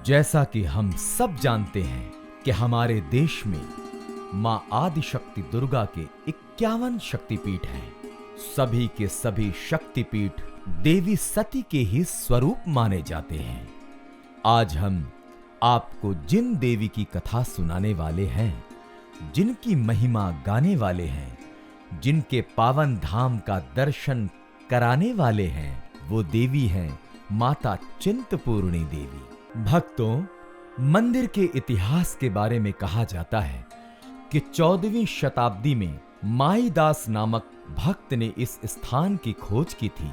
जैसा कि हम सब जानते हैं कि हमारे देश में मां आदिशक्ति दुर्गा के 51 शक्तिपीठ हैं। सभी के सभी शक्तिपीठ देवी सती के ही स्वरूप माने जाते हैं। आज हम आपको जिन देवी की कथा सुनाने वाले हैं, जिनकी महिमा गाने वाले हैं, जिनके पावन धाम का दर्शन कराने वाले हैं, वो देवी हैं माता चिंतपूर्णी देवी। भक्तों, मंदिर के इतिहास के बारे में कहा जाता है कि 14वीं शताब्दी में माईदास नामक भक्त ने इस स्थान की खोज की थी।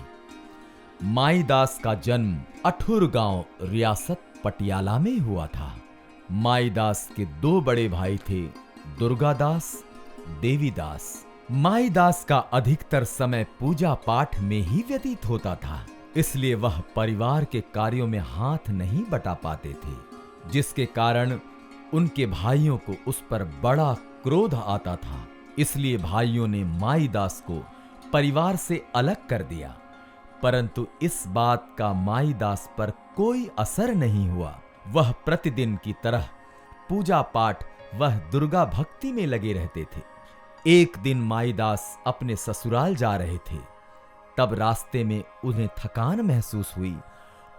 माईदास का जन्म अठुर गांव, रियासत पटियाला में हुआ था। माईदास के 2 बड़े भाई थे, दुर्गादास, देवीदास। माईदास का अधिकतर समय पूजा पाठ में ही व्यतीत होता था, इसलिए वह परिवार के कार्यों में हाथ नहीं बटा पाते थे, जिसके कारण उनके भाइयों को उस पर बड़ा क्रोध आता था। इसलिए भाइयों ने माईदास को परिवार से अलग कर दिया, परंतु इस बात का माईदास पर कोई असर नहीं हुआ। वह प्रतिदिन की तरह पूजा पाठ वह दुर्गा भक्ति में लगे रहते थे। एक दिन माईदास अपने ससुराल जा रहे थे, तब रास्ते में उन्हें थकान महसूस हुई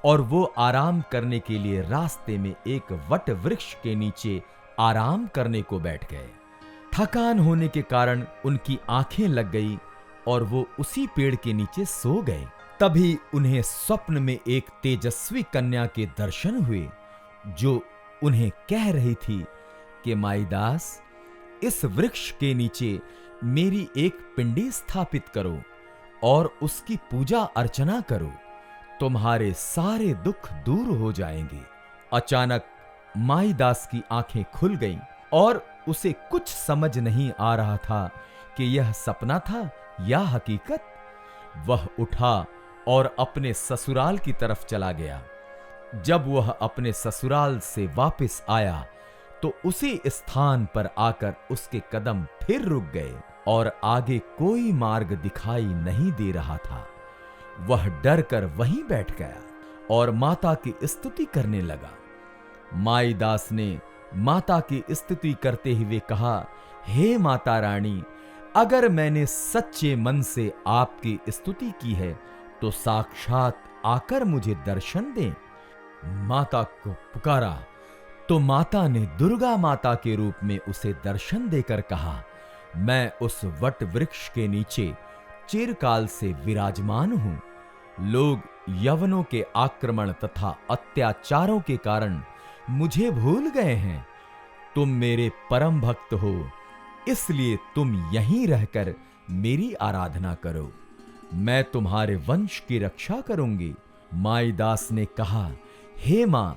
और वो आराम करने के लिए रास्ते में एक वट वृक्ष के नीचे आराम करने को बैठ गए। थकान होने के कारण उनकी आंखें लग गई और वो उसी पेड़ के नीचे सो गए। तभी उन्हें स्वप्न में एक तेजस्वी कन्या के दर्शन हुए, जो उन्हें कह रही थी कि माईदास, इस वृक्ष के नीचे मेरी एक पिंडी स्थापित करो और उसकी पूजा अर्चना करो, तुम्हारे सारे दुख दूर हो जाएंगे। अचानक माईदास की आंखें खुल गईं और उसे कुछ समझ नहीं आ रहा था कि यह सपना था या हकीकत। वह उठा और अपने ससुराल की तरफ चला गया। जब वह अपने ससुराल से वापस आया तो उसी स्थान पर आकर उसके कदम फिर रुक गए और आगे कोई मार्ग दिखाई नहीं दे रहा था। वह डर कर वहीं बैठ गया और माता की स्तुति करने लगा। माईदास ने माता की स्तुति करते हुए कहा, हे माता रानी, अगर मैंने सच्चे मन से आपकी स्तुति की है तो साक्षात आकर मुझे दर्शन दें। माता को पुकारा तो माता ने दुर्गा माता के रूप में उसे दर्शन देकर कहा, मैं उस वट वृक्ष के नीचे चिरकाल से विराजमान हूं। लोग यवनों के आक्रमण तथा अत्याचारों के कारण मुझे भूल गए हैं। तुम मेरे परम भक्त हो, इसलिए तुम यहीं रहकर मेरी आराधना करो। मैं तुम्हारे वंश की रक्षा करूंगी। माईदास ने कहा, हे मां,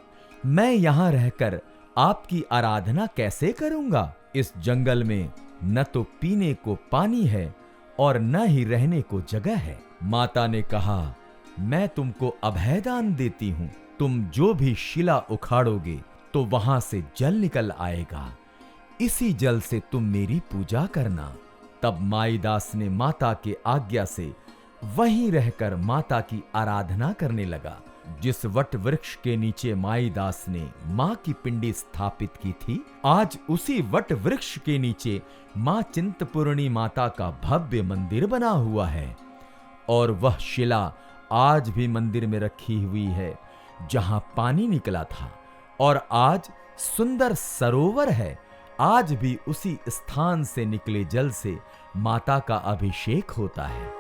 मैं यहां रहकर आपकी आराधना कैसे करूंगा? इस जंगल में न तो पीने को पानी है और न ही रहने को जगह है। माता ने कहा, मैं तुमको अभयदान देती हूं। तुम जो भी शिला उखाड़ोगे तो वहां से जल निकल आएगा। इसी जल से तुम मेरी पूजा करना। तब माईदास ने माता के आज्ञा से वहीं रहकर माता की आराधना करने लगा। जिस वट वृक्ष के नीचे माईदास ने मां की पिंडी स्थापित की थी, आज उसी वट वृक्ष के नीचे मां चिंतपूर्णी माता का भव्य मंदिर बना हुआ है और वह शिला आज भी मंदिर में रखी हुई है जहां पानी निकला था, और आज सुंदर सरोवर है। आज भी उसी स्थान से निकले जल से माता का अभिषेक होता है।